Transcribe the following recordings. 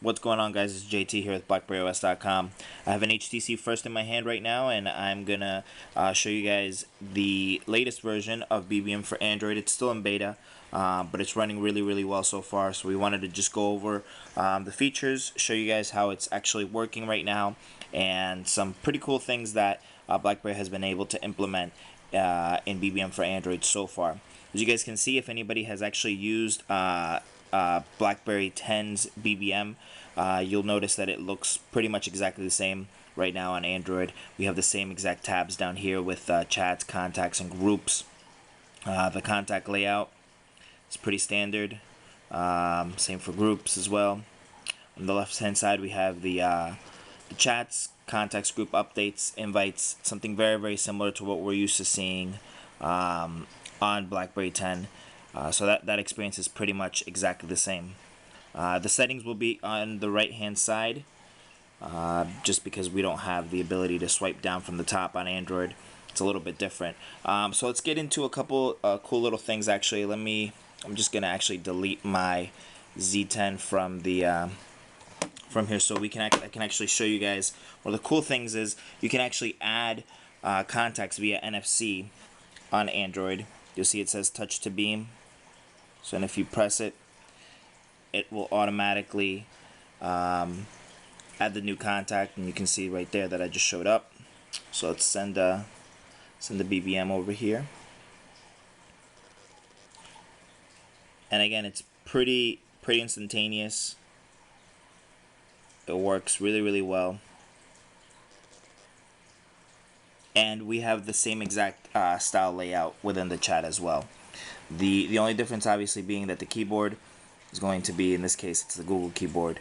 What's going on, guys? It's JT here with BlackBerryOS.com. I have an HTC First in my hand right now, and I'm gonna show you guys the latest version of BBM for Android. It's still in beta, but it's running really well so far. So we wanted to just go over the features, show you guys how it's actually working right now, and some pretty cool things that BlackBerry has been able to implement in BBM for Android so far. As you guys can see, if anybody has actually used BlackBerry 10's BBM, you'll notice that it looks pretty much exactly the same right now on Android. We have the same exact tabs down here with chats, contacts, and groups. The contact layout is pretty standard. Same for groups as well. On the left hand side, we have the chats, contacts, group updates, invites, something very similar to what we're used to seeing on BlackBerry 10. So that experience is pretty much exactly the same. The settings will be on the right hand side, just because we don't have the ability to swipe down from the top on Android. It's a little bit different. So let's get into a couple cool little things. Actually, I'm just gonna actually delete my Z10 from the from here, so I can actually show you guys. One of the cool things is you can actually add contacts via NFC on Android. You'll see it says touch to beam. So, and if you press it, it will automatically add the new contact, and you can see right there that I just showed up. So let's send the BBM over here. And again, it's pretty instantaneous. It works really well. And we have the same exact style layout within the chat as well. The only difference obviously being that the keyboard is going to be, in this case, it's the Google keyboard.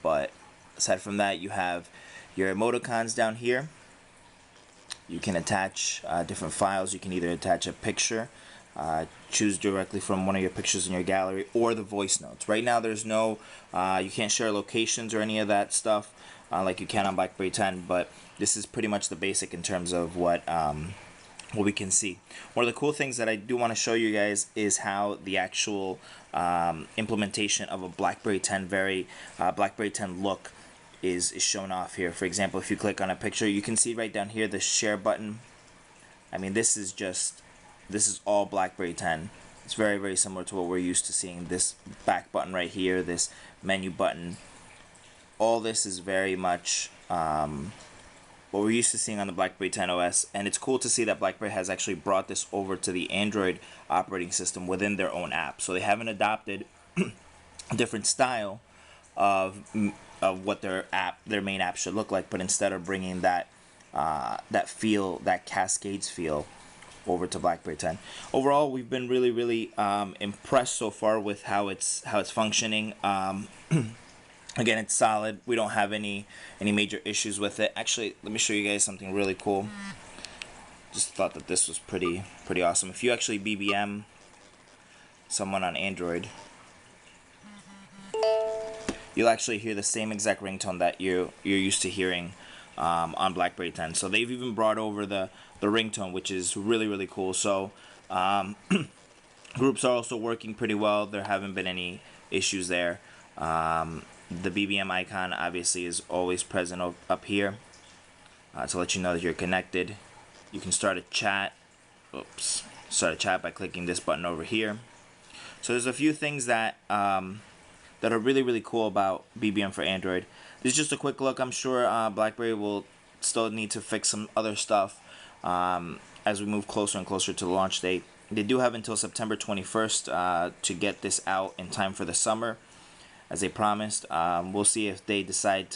But aside from that, you have your emoticons down here. You can attach different files. You can either attach a picture, choose directly from one of your pictures in your gallery, or the voice notes. Right now there's no, you can't share locations or any of that stuff like you can on BlackBerry 10, but this is pretty much the basic in terms of what we can see. One of the cool things that I do want to show you guys is how the actual implementation of a BlackBerry 10 BlackBerry 10 look is shown off here. For example, if you click on a picture, you can see right down here the share button. I mean, this is all BlackBerry 10. It's very similar to what we're used to seeing. This back button right here, this menu button, all this is very much what we're used to seeing on the BlackBerry 10 OS, and it's cool to see that BlackBerry has actually brought this over to the Android operating system within their own app. So they haven't adopted a different style of what their main app should look like, but instead of bringing that feel, that Cascades feel, over to BlackBerry 10. Overall, we've been really impressed so far with how it's functioning. Again, it's solid. We don't have any major issues with it. Actually, let me show you guys something really cool. Just thought that this was pretty awesome. If you actually BBM someone on Android, you'll actually hear the same exact ringtone that you're used to hearing on BlackBerry 10. So they've even brought over the ringtone, which is really cool. So groups are also working pretty well. There haven't been any issues there. The BBM icon obviously is always present up here to let you know that you're connected. You can start a chat. Start a chat by clicking this button over here. So there's a few things that that are really cool about BBM for Android. This is just a quick look. I'm sure BlackBerry will still need to fix some other stuff as we move closer and closer to the launch date. They do have until September 21st to get this out in time for the summer, as they promised. We'll see if they decide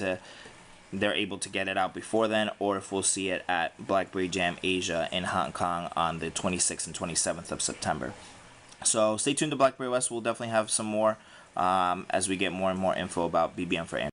they're able to get it out before then, or if we'll see it at BlackBerry Jam Asia in Hong Kong on the 26th and 27th of September. So stay tuned to BlackBerry OS. We'll definitely have some more as we get more and more info about BBM for Android.